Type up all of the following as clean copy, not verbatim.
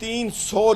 300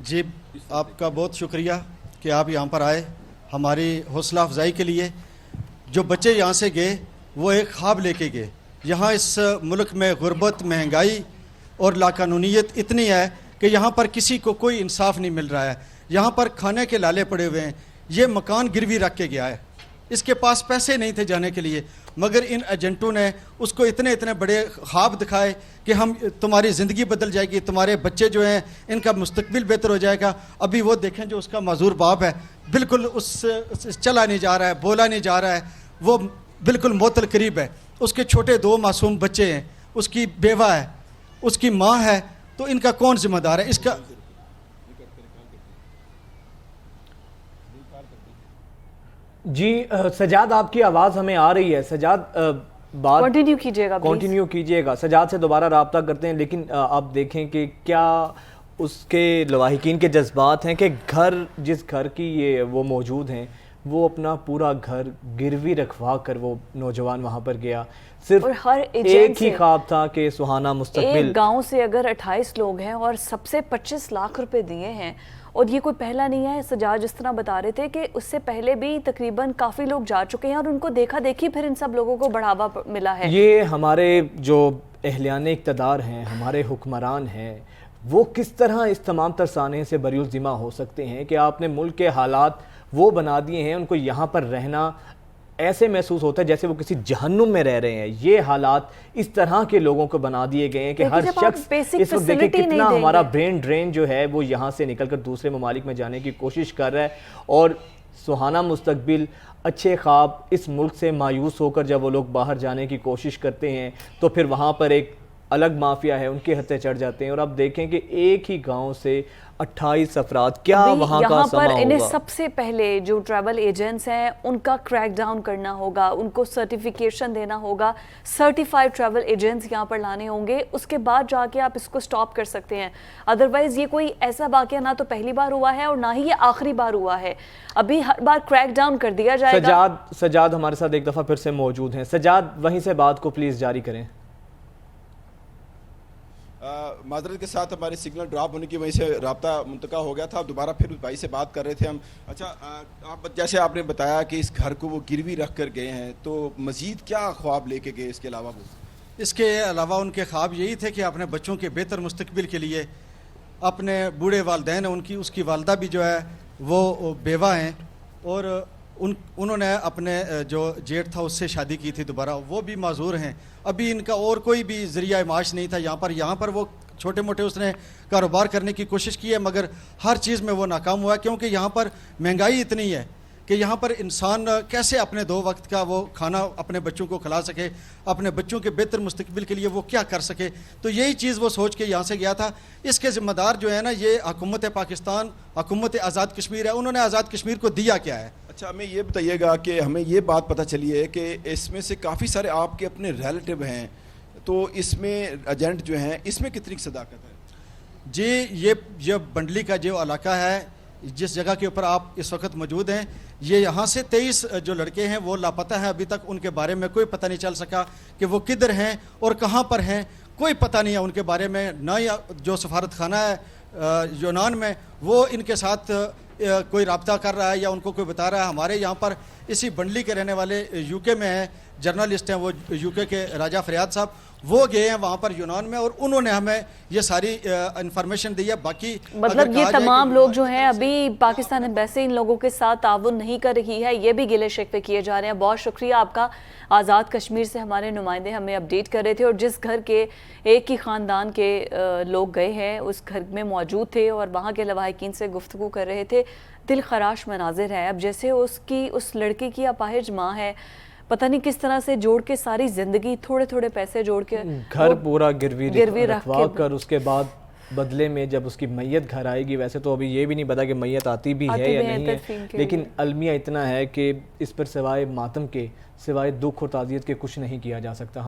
جی آپ کا بہت شکریہ کہ آپ یہاں پر آئے ہماری حوصلہ افزائی کے لیے. جو بچے یہاں سے گئے وہ ایک خواب لے کے گئے. یہاں اس ملک میں غربت، مہنگائی اور لاقانونیت اتنی ہے کہ یہاں پر کسی کو کوئی انصاف نہیں مل رہا ہے. یہاں پر کھانے کے لالے پڑے ہوئے ہیں. یہ مکان گروی رکھ کے گیا ہے. اس کے پاس پیسے نہیں تھے جانے کے لیے، مگر ان ایجنٹوں نے اس کو اتنے بڑے خواب دکھائے کہ ہم تمہاری زندگی بدل جائے گی، تمہارے بچے جو ہیں ان کا مستقبل بہتر ہو جائے گا. ابھی وہ دیکھیں جو اس کا معذور باپ ہے، بالکل اس چلا نہیں جا رہا ہے، بولا نہیں جا رہا ہے، وہ بالکل موت القریب ہے. اس کے چھوٹے 2 معصوم بچے ہیں، اس کی بیوہ ہے، اس کی ماں ہے. تو ان کا کون ذمہ دار ہے؟ اس کا جی سجاد آپ کی آواز ہمیں آ رہی ہے. سجاد بات کنٹینیو کیجئے گا، کنٹینیو کیجئے گا. سجاد سے دوبارہ رابطہ کرتے ہیں، لیکن آپ دیکھیں کہ کیا اس کے لواحقین کے جذبات ہیں کہ جس گھر کی یہ وہ موجود ہیں، وہ اپنا پورا گھر گروی رکھوا کر وہ نوجوان وہاں پر گیا. صرف ہر ایک ہی خواب تھا کہ سہانا مستقبل. ایک گاؤں سے اگر 28 لوگ ہیں اور سب سے 25 لاکھ روپے دیے ہیں، اور یہ کوئی پہلا نہیں ہے. سجاد جس طرح بتا رہے تھے کہ اس سے پہلے بھی تقریباً کافی لوگ جا چکے ہیں اور ان کو دیکھا دیکھی پھر ان سب لوگوں کو بڑھاوا ملا ہے. یہ ہمارے جو اہلیان اقتدار ہیں، ہمارے حکمران ہیں، وہ کس طرح اس تمام تر سانحے سے بری الذمہ ہو سکتے ہیں کہ آپ نے ملک کے حالات وہ بنا دیے ہیں. ان کو یہاں پر رہنا ایسے محسوس ہوتا ہے جیسے وہ کسی جہنم میں رہ رہے ہیں. یہ حالات اس طرح کے لوگوں کو بنا دیے گئے ہیں کہ ہر شخص اس وقت دیکھیں کتنا ہمارا برین ڈرین جو ہے وہ یہاں سے نکل کر دوسرے ممالک میں جانے کی کوشش کر رہا ہے. اور سہانا مستقبل، اچھے خواب، اس ملک سے مایوس ہو کر جب وہ لوگ باہر جانے کی کوشش کرتے ہیں تو پھر وہاں پر ایک الگ مافیا ہے، ان کے ہتھے چڑھ جاتے ہیں. اور اب دیکھیں کہ ایک ہی گاؤں سے 28 افراد، کیا وہاں کا سما ہوگا. انہیں سب سے پہلے جو ٹریول ایجنٹس ہیں ان کا کریک ڈاؤن کرنا ہوگا، ان کو سرٹیفیکیشن دینا ہوگا، سرٹیفائیڈ ٹریول ایجنٹس یہاں پر لانے ہوں گے. اس کے بعد جا کے آپ اس کو سٹاپ کر سکتے ہیں. ادروائز یہ کوئی ایسا واقعہ نہ تو پہلی بار ہوا ہے اور نہ ہی یہ آخری بار ہوا ہے. ابھی ہر بار کریک ڈاؤن کر دیا جائے گا. سجاد ہمارے ساتھ ایک دفعہ پھر سے موجود ہیں. سجاد وہیں سے بات کو پلیز جاری کریں. معذرت کے ساتھ ہمارے سگنل ڈراپ ہونے کی وجہ سے رابطہ منتقل ہو گیا تھا. دوبارہ پھر اس بھائی سے بات کر رہے تھے ہم. اچھا آپ جیسے آپ نے بتایا کہ اس گھر کو وہ گروی رکھ کر گئے ہیں، تو مزید کیا خواب لے کے گئے اس کے علاوہ؟ اس کے علاوہ ان کے خواب یہی تھے کہ اپنے بچوں کے بہتر مستقبل کے لیے اپنے بوڑھے والدین ہیں، اس کی والدہ بھی جو ہے وہ بیوہ ہیں، اور انہوں نے اپنے جو جیٹ تھا اس سے شادی کی تھی دوبارہ، وہ بھی معذور ہیں. ابھی ان کا اور کوئی بھی ذریعہ معاش نہیں تھا یہاں پر وہ چھوٹے موٹے اس نے کاروبار کرنے کی کوشش کی ہے، مگر ہر چیز میں وہ ناکام ہوا، کیونکہ یہاں پر مہنگائی اتنی ہے کہ یہاں پر انسان کیسے اپنے 2 وقت کا وہ کھانا اپنے بچوں کو کھلا سکے، اپنے بچوں کے بہتر مستقبل کے لیے وہ کیا کر سکے. تو یہی چیز وہ سوچ کے یہاں سے گیا تھا. اس کے ذمہ دار جو ہے نا یہ حکومت پاکستان، حکومت آزاد کشمیر ہے. انہوں نے آزاد کشمیر کو دیا کیا ہے؟ اچھا ہمیں یہ بتائیے گا کہ ہمیں یہ بات پتہ چلی ہے کہ اس میں سے کافی سارے آپ کے اپنے ریلیٹیو ہیں، تو اس میں ایجنٹ جو ہیں اس میں کتنی صداقت ہے؟ جی یہ بنڈلی کا جو علاقہ ہے، جس جگہ کے اوپر آپ اس وقت موجود ہیں، یہ یہاں سے 23 جو لڑکے ہیں وہ لاپتہ ہیں. ابھی تک ان کے بارے میں کوئی پتہ نہیں چل سکا کہ وہ کدھر ہیں اور کہاں پر ہیں. کوئی پتہ نہیں ہے ان کے بارے میں. نہ ہی جو سفارت خانہ ہے یونان میں وہ ان کے ساتھ کوئی رابطہ کر رہا ہے یا ان کو کوئی بتا رہا ہے. ہمارے یہاں پر اسی بنڈلی کے رہنے والے یو کے میں ہیں، جرنلسٹ ہیں وہ یو کے راجہ فریاد صاحب، وہ گئے ہیں وہاں پر یونان میں اور انہوں نے ہمیں یہ ساری انفارمیشن دی ہے. باقی مطلب یہ تمام لوگ جو ہیں ابھی پاکستان ایمبیسی ان لوگوں کے ساتھ تعاون نہیں کر رہی ہے، یہ بھی گلے شکوے کیے جا رہے ہیں. بہت شکریہ آپ کا. آزاد کشمیر سے ہمارے نمائندے ہمیں اپڈیٹ کر رہے تھے، اور جس گھر کے ایک ہی خاندان کے لوگ گئے ہیں اس گھر میں موجود تھے اور وہاں کے لواحقین سے گفتگو کر رہے تھے. دل خراش مناظر ہے. اب جیسے اس لڑکی کی اپاہج ماں ہے، پتہ نہیں کس طرح سے جوڑ کے ساری زندگی تھوڑے پیسے جوڑ کے گھر پورا گروی رکھوا کے کر اس کے بعد بدلے میں جب اس کی میت گھر آئے گی. ویسے تو ابھی یہ بھی نہیں پتا کہ میت آتی بھی ہے یا نہیں ہے، لیکن المیہ اتنا ہے کہ اس پر سوائے ماتم کے، سوائے دکھ اور تعزیت کے کچھ نہیں کیا جا سکتا.